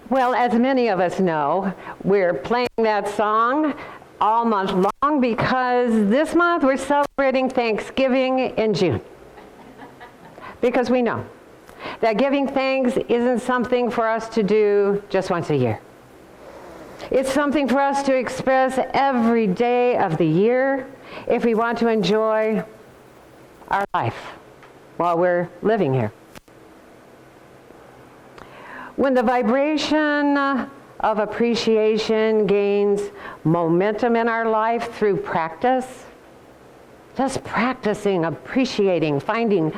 Well, as many of us know, we're playing that song all month long because this month we're celebrating Thanksgiving in June. Because we know that giving thanks isn't something for us to do just once a year. It's something for us to express every day of the year if we want to enjoy our life while we're living here. When the vibration of appreciation gains momentum in our life through practice, just practicing, appreciating, finding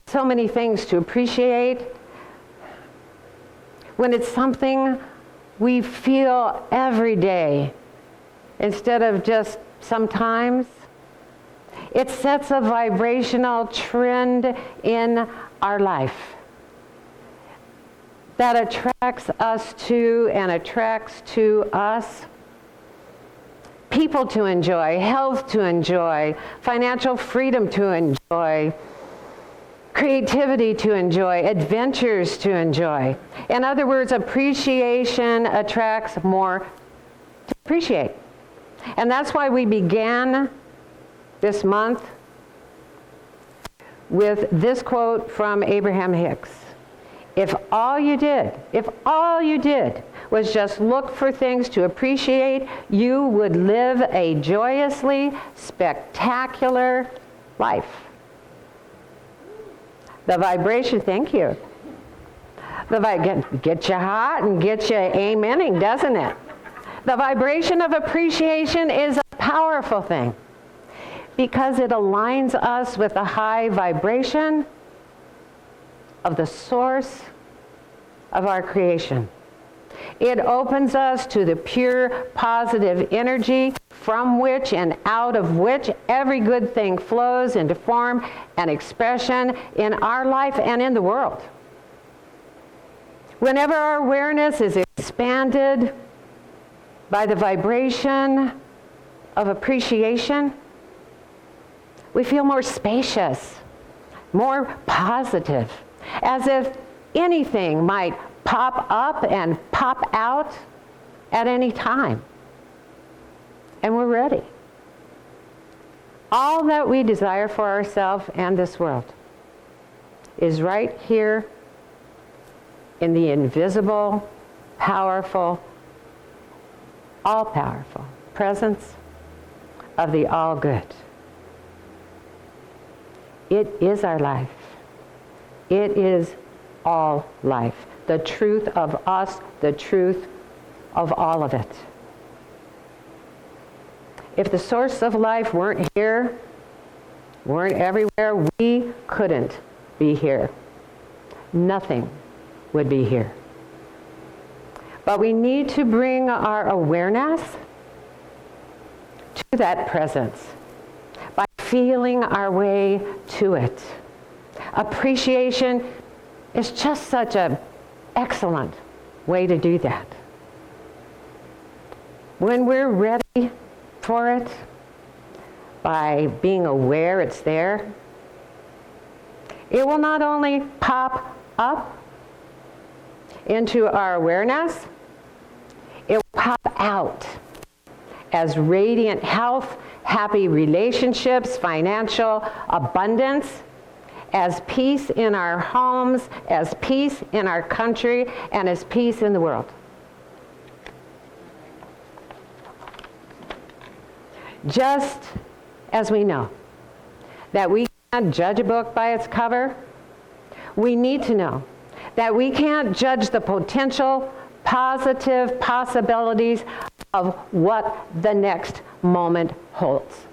so many things to appreciate, when it's something we feel every day instead of just sometimes, it sets a vibrational trend in our life that attracts us to and attracts to us people to enjoy, health to enjoy, financial freedom to enjoy, creativity to enjoy, adventures to enjoy. In other words, appreciation attracts more to appreciate. And that's why we began this month with this quote from Abraham Hicks. If all you did was just look for things to appreciate, you would live a joyously spectacular life. The vibration, thank you. Get you hot and get you amening, doesn't it? The vibration of appreciation is a powerful thing because it aligns us with the high vibration of the source of our creation. It opens us to the pure positive energy from which and out of which every good thing flows into form and expression in our life and in the world. Whenever our awareness is expanded by the vibration of appreciation, we feel more spacious, more positive, as if anything might pop up and pop out at any time. And we're ready. All that we desire for ourselves and this world is right here in the invisible, powerful, all-powerful presence of the all-good. It is our life. It is all life. The truth of us, the truth of all of it. If the source of life weren't here, weren't everywhere, we couldn't be here. Nothing would be here. But we need to bring our awareness to that presence by feeling our way to it. Appreciation is just such an excellent way to do that. When we're ready for it, by being aware it's there, it will not only pop up into our awareness, it will pop out as radiant health, happy relationships, financial abundance, as peace in our homes, as peace in our country, and as peace in the world. Just as we know that we can't judge a book by its cover, we need to know that we can't judge the potential positive possibilities of what the next moment holds.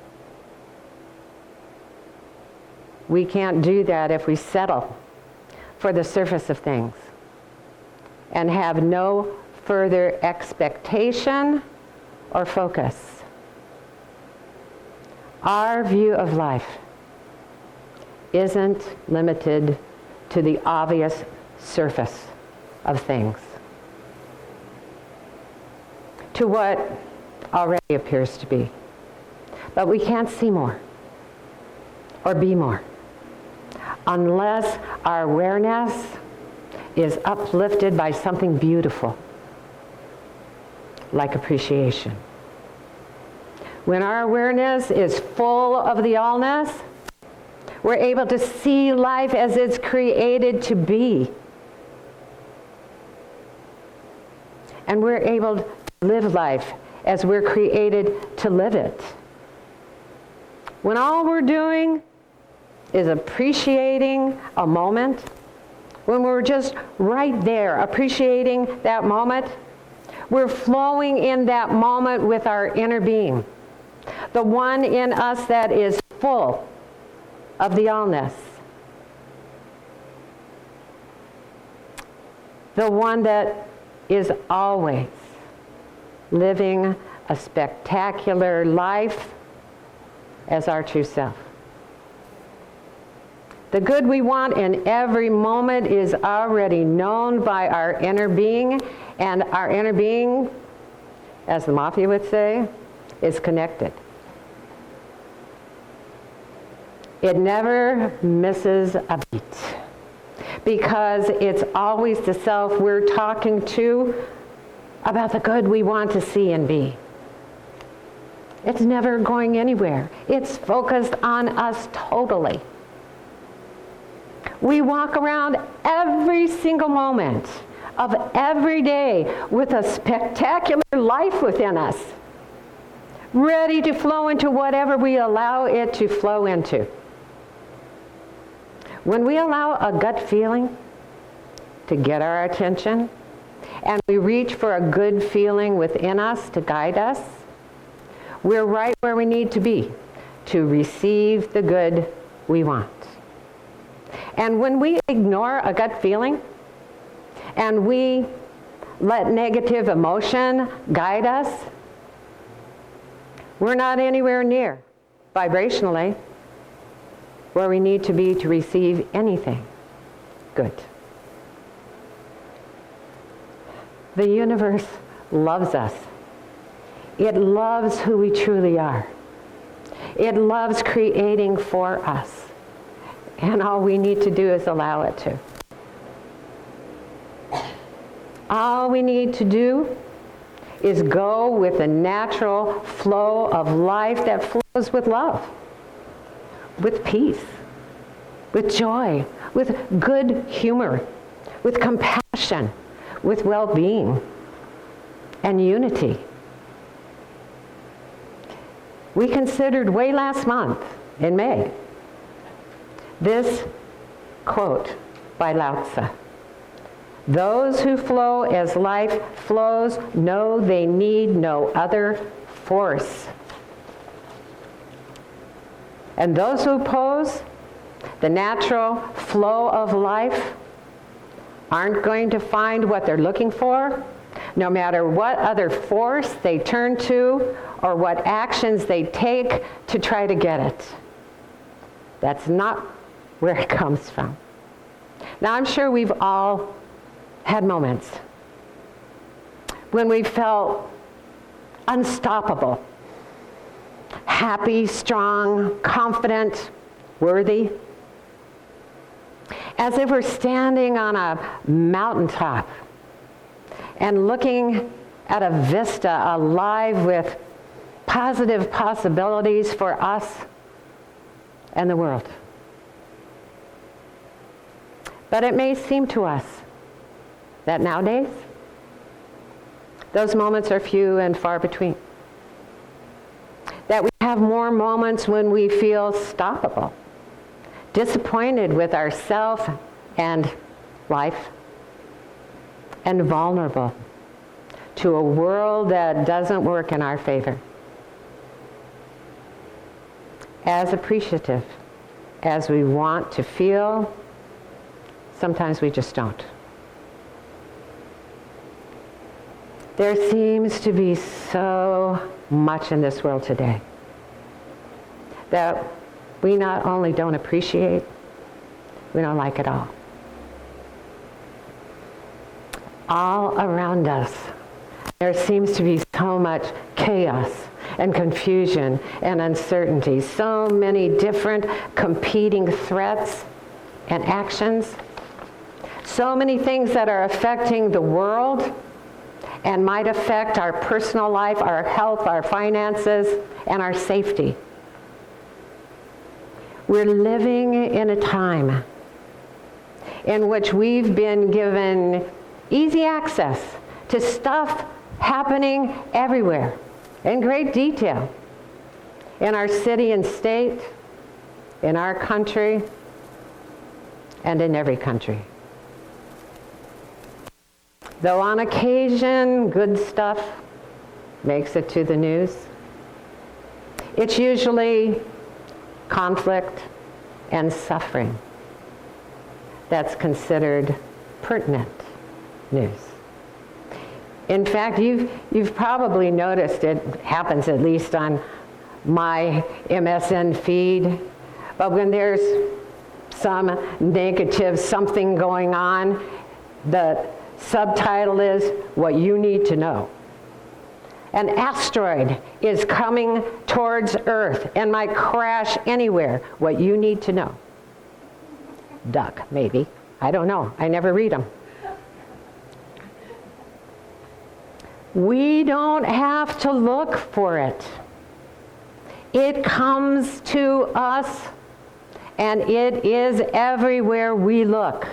We can't do that if we settle for the surface of things and have no further expectation or focus. Our view of life isn't limited to the obvious surface of things, to what already appears to be. But we can't see more or be more unless our awareness is uplifted by something beautiful like appreciation. When our awareness is full of the allness, we're able to see life as it's created to be. And we're able to live life as we're created to live it. When all we're doing is appreciating a moment, when we're just right there appreciating that moment, we're flowing in that moment with our inner being, the one in us that is full of the allness, the one that is always living a spectacular life as our true self. The good we want in every moment is already known by our inner being, and our inner being, as the Mafia would say, is connected. It never misses a beat, because it's always the self we're talking to about the good we want to see and be. It's never going anywhere. It's focused on us totally. We walk around every single moment of every day with a spectacular life within us, ready to flow into whatever we allow it to flow into. When we allow a gut feeling to get our attention, and we reach for a good feeling within us to guide us, we're right where we need to be to receive the good we want. And when we ignore a gut feeling, and we let negative emotion guide us, we're not anywhere near, vibrationally, where we need to be to receive anything good. The universe loves us. It loves who we truly are. It loves creating for us. And all we need to do is allow it to. All we need to do is go with the natural flow of life that flows with love, with peace, with joy, with good humor, with compassion, with well-being and unity. We considered way last month, in May, this quote by Lao Tzu. Those who flow as life flows know they need no other force. And those who oppose the natural flow of life aren't going to find what they're looking for, no matter what other force they turn to or what actions they take to try to get it. That's not where it comes from. Now, I'm sure we've all had moments when we felt unstoppable, happy, strong, confident, worthy, as if we're standing on a mountaintop and looking at a vista alive with positive possibilities for us and the world. But it may seem to us that nowadays, those moments are few and far between. That we have more moments when we feel stoppable, disappointed with ourselves and life, and vulnerable to a world that doesn't work in our favor. As appreciative as we want to feel, sometimes we just don't. There seems to be so much in this world today that we not only don't appreciate, we don't like at all. All around us, there seems to be so much chaos and confusion and uncertainty, so many different competing threats and actions, so many things that are affecting the world and might affect our personal life, our health, our finances, and our safety. We're living in a time in which we've been given easy access to stuff happening everywhere in great detail in our city and state, in our country, and in every country. Though on occasion good stuff makes it to the news, it's usually conflict and suffering that's considered pertinent news. In fact, you've probably noticed it happens at least on my MSN feed, but when there's some negative something going on, the subtitle is "What You Need to Know." An asteroid is coming towards Earth and might crash anywhere. What you need to know. Duck, maybe. I don't know. I never read them. We don't have to look for it. It comes to us, and it is everywhere we look.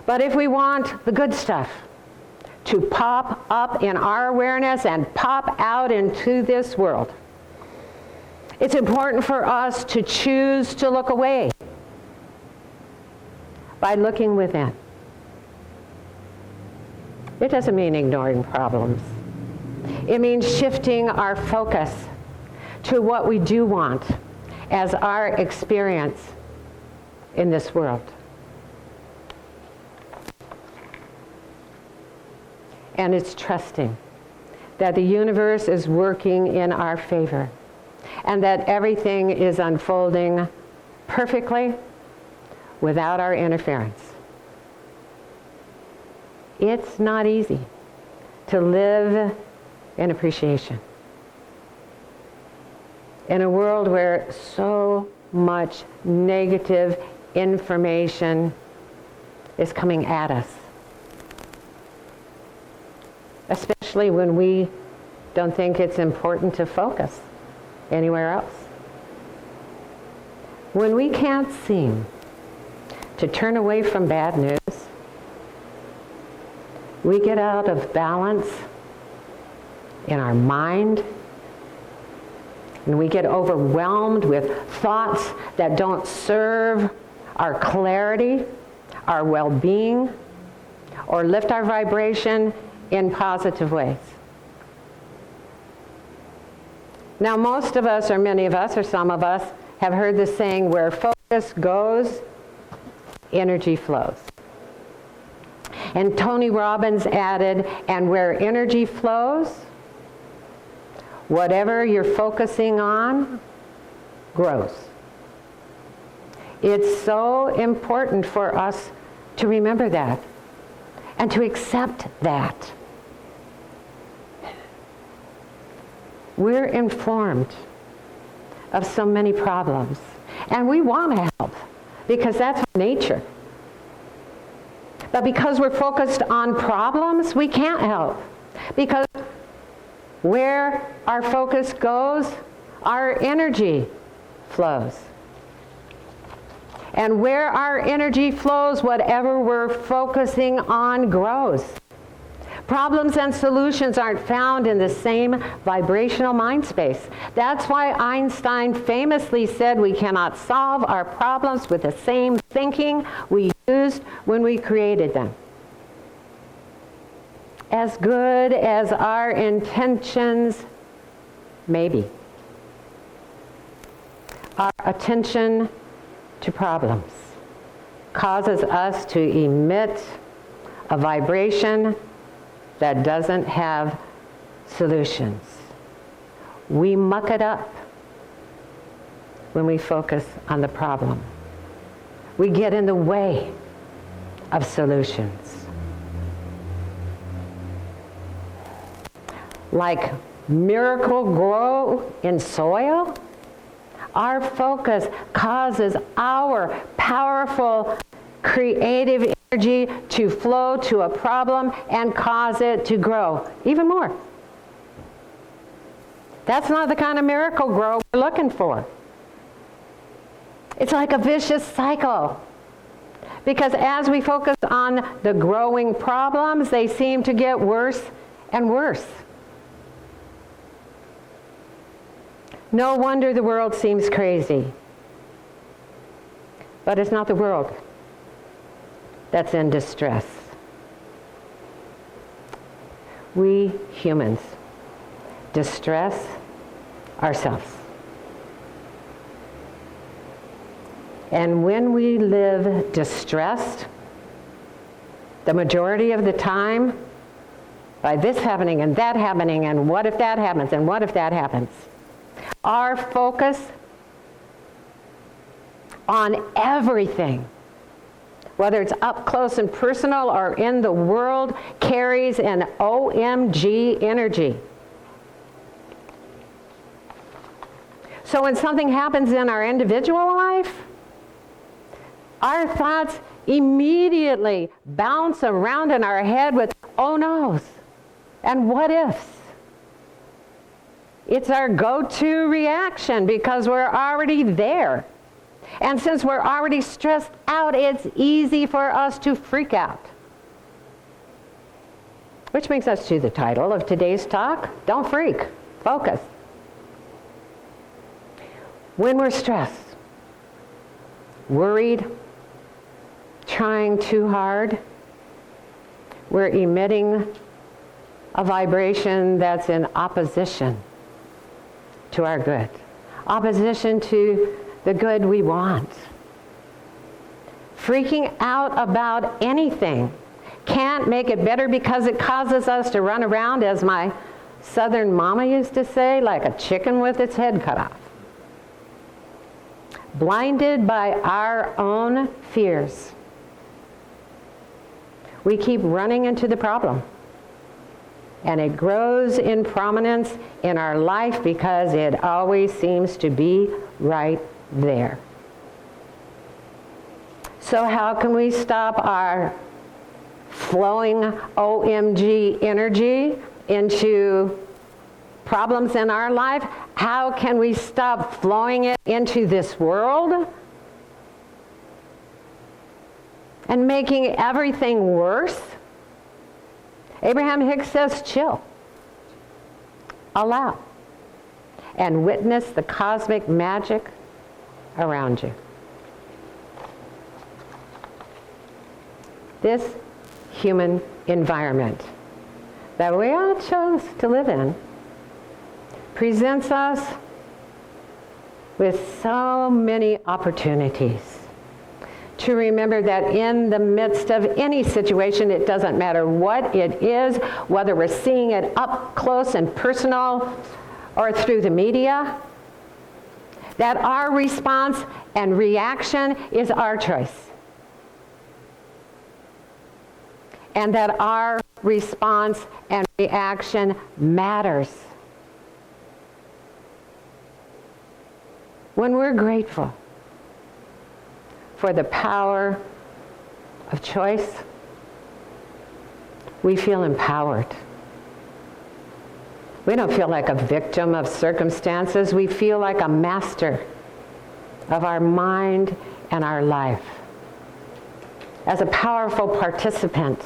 But if we want the good stuff to pop up in our awareness and pop out into this world, it's important for us to choose to look away by looking within. It doesn't mean ignoring problems. It means shifting our focus to what we do want as our experience in this world. And it's trusting that the universe is working in our favor and that everything is unfolding perfectly without our interference. It's not easy to live in appreciation in a world where so much negative information is coming at us, especially when we don't think it's important to focus anywhere else. When we can't seem to turn away from bad news, we get out of balance in our mind, and we get overwhelmed with thoughts that don't serve our clarity, our well-being, or lift our vibration in positive ways. Now, most of us, or many of us, or some of us, have heard the saying, where focus goes, energy flows. And Tony Robbins added, and where energy flows, whatever you're focusing on grows. It's so important for us to remember that and to accept that. We're informed of so many problems, and we want to help because that's our nature. But because we're focused on problems, we can't help. Because where our focus goes, our energy flows. And where our energy flows, whatever we're focusing on grows. Problems and solutions aren't found in the same vibrational mind space. That's why Einstein famously said we cannot solve our problems with the same thinking we used when we created them. As good as our intentions may be, our attention to problems causes us to emit a vibration that doesn't have solutions. We muck it up when we focus on the problem. We get in the way of solutions. Like miracle grow in soil, our focus causes our powerful creative energy to flow to a problem and cause it to grow even more. That's not the kind of miracle grow we're looking for. It's like a vicious cycle. Because as we focus on the growing problems, they seem to get worse and worse. No wonder the world seems crazy. But it's not the world that's in distress. We humans distress ourselves. And when we live distressed, the majority of the time, by this happening and that happening, and what if that happens, and what if that happens, our focus on everything, whether it's up close and personal or in the world, carries an OMG energy. So when something happens in our individual life, our thoughts immediately bounce around in our head with oh no's and what ifs. It's our go-to reaction because we're already there. And since we're already stressed out, it's easy for us to freak out. Which brings us to the title of today's talk, Don't Freak, Focus. When we're stressed, worried, trying too hard, we're emitting a vibration that's in opposition to our good, opposition to the good we want. Freaking out about anything can't make it better because it causes us to run around, as my Southern mama used to say, like a chicken with its head cut off. Blinded by our own fears, we keep running into the problem. And it grows in prominence in our life because it always seems to be right there. So how can we stop our flowing OMG energy into problems in our life? How can we stop flowing it into this world and making everything worse? Abraham Hicks says, chill, allow, and witness the cosmic magic around you. This human environment that we all chose to live in presents us with so many opportunities to remember that in the midst of any situation, it doesn't matter what it is, whether we're seeing it up close and personal or through the media, that our response and reaction is our choice. And that our response and reaction matters. When we're grateful for the power of choice, we feel empowered. We don't feel like a victim of circumstances. We feel like a master of our mind and our life, as a powerful participant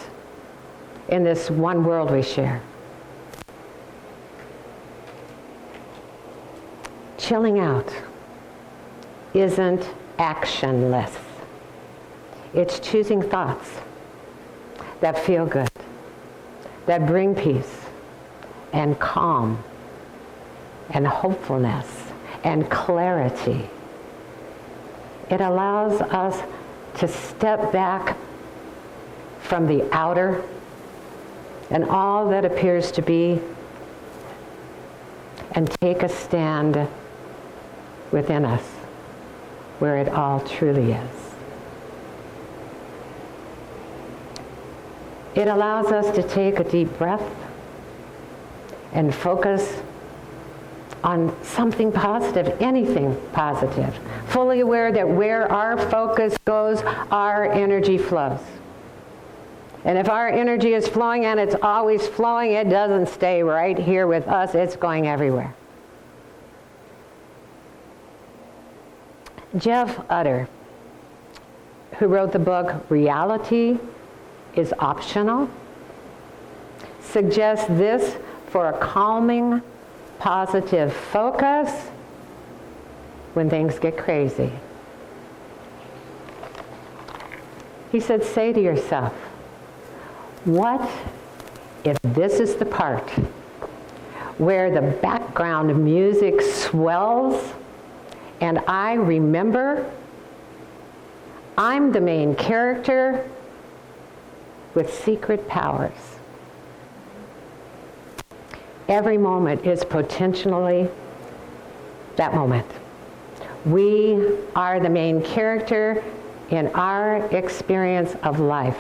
in this one world we share. Chilling out isn't actionless. It's choosing thoughts that feel good, that bring peace and calm and hopefulness and clarity. It allows us to step back from the outer and all that appears to be and take a stand within us where it all truly is. It allows us to take a deep breath and focus on something positive, anything positive, fully aware that where our focus goes, our energy flows. And if our energy is flowing, and it's always flowing, it doesn't stay right here with us, it's going everywhere. Jeff Utter, who wrote the book Reality is Optional, suggests this for a calming, positive focus when things get crazy. He said, say to yourself, what if this is the part where the background music swells and I remember I'm the main character with secret powers? Every moment is potentially that moment. We are the main character in our experience of life.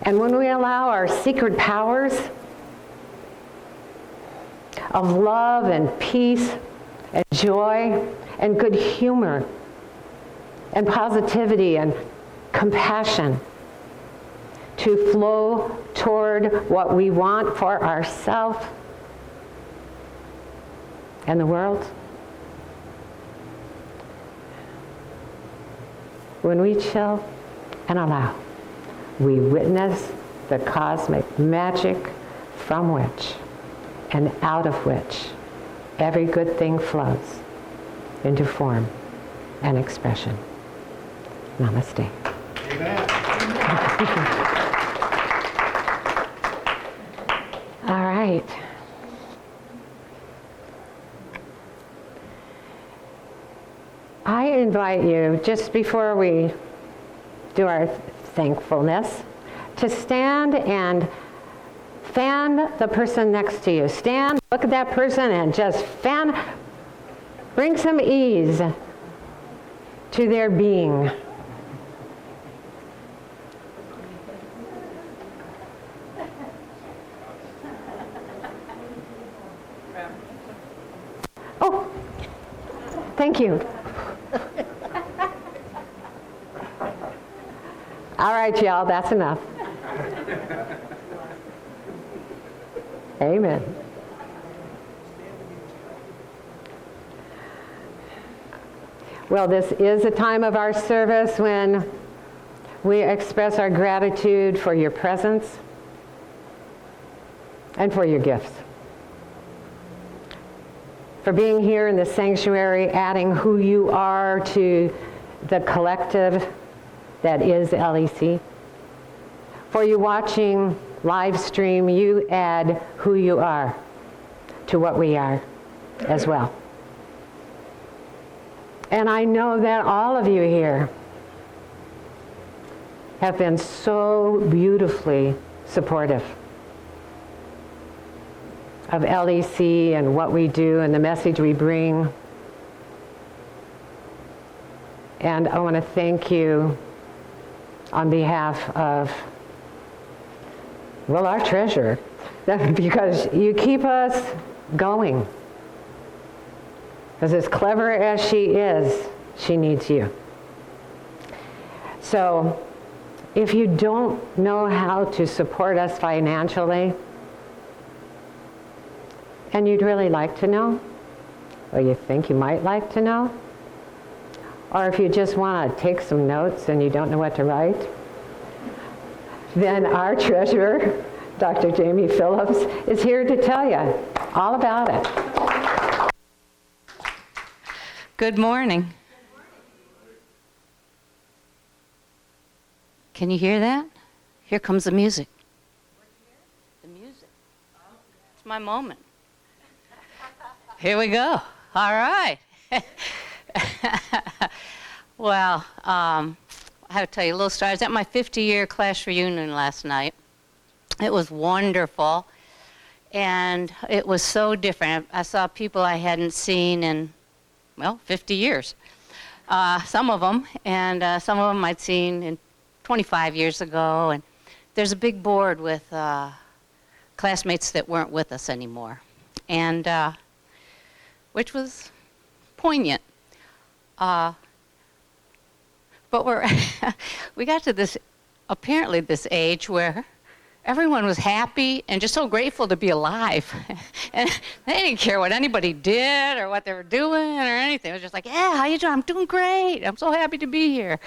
And when we allow our secret powers of love and peace and joy and good humor and positivity and compassion to flow toward what we want for ourselves and the world, when we chill and allow, we witness the cosmic magic from which and out of which every good thing flows into form and expression. Namaste. Amen. All right. I invite you, just before we do our thankfulness, to stand and fan the person next to you. Stand, look at that person, and just fan, bring some ease to their being. Oh, thank you. All right, y'all, that's enough. Amen. Well, this is a time of our service when we express our gratitude for your presence and for your gifts. For being here in the sanctuary, adding who you are to the collective that is LEC. For you watching live stream, you add who you are to what we are as well. And I know that all of you here have been so beautifully supportive of LEC and what we do and the message we bring. And I want to thank you on behalf of, well, our treasurer, because you keep us going. Because as clever as she is, she needs you. So if you don't know how to support us financially, and you'd really like to know, or you think you might like to know, or if you just want to take some notes and you don't know what to write, then our treasurer, Dr. Jamie Phillips, is here to tell you all about it. Good morning. Can you hear that? Here comes the music. The music. It's my moment. Here we go. All right. Well, I have to tell you a little story. I was at my 50-year class reunion last night. It was wonderful, and it was so different. I saw people I hadn't seen in, well, 50 years. Some of them, and some of them I'd seen in 25 years ago. And there's a big board with classmates that weren't with us anymore, and which was poignant. But we got to this apparently this age where everyone was happy and just so grateful to be alive. And they didn't care what anybody did or what they were doing or anything. It was just like, yeah, how you doing? I'm doing great. I'm so happy to be here.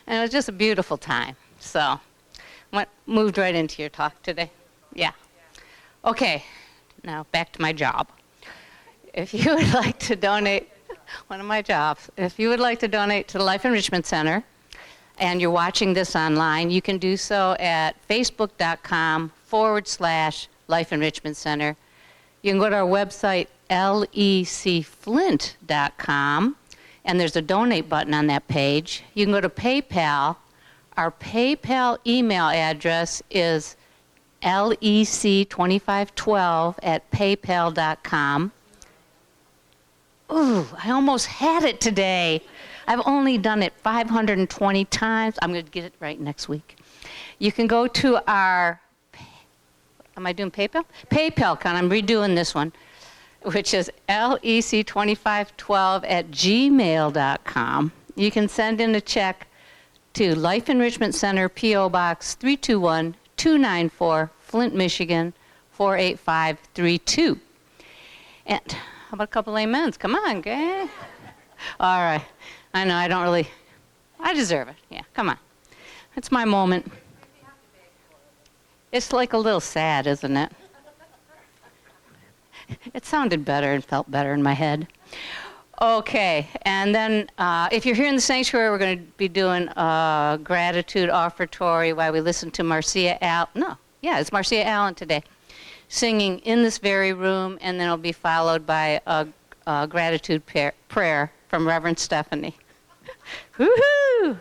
And it was just a beautiful time. So, moved right into your talk today. Yeah. Okay, now back to my job. If you would like to donate, one of my jobs, if you would like to donate to the Life Enrichment Center, and you're watching this online, you can do so at facebook.com/Life Enrichment Center. You can go to our website, lecflint.com, and there's a donate button on that page. You can go to PayPal. Our PayPal email address is lec2512@paypal.com. Ooh, I almost had it today. I've only done it 520 times. I'm going to get it right next week. You can go to our, am I doing PayPal? PayPal account. I'm redoing this one, which is lec2512@gmail.com. You can send in a check to Life Enrichment Center, P.O. Box 321-294, Flint, Michigan, 48532. And how about a couple amens? Come on, gang. All right. I know, I don't really, I deserve it. Yeah, come on. It's my moment. It's like a little sad, isn't it? It sounded better and felt better in my head. Okay, and then if you're here in the sanctuary, we're going to be doing a gratitude offertory while we listen to Marcia Allen. No, yeah, it's Marcia Allen today, singing in this very room, and then it'll be followed by a gratitude prayer from Reverend Stephanie. Woohoo!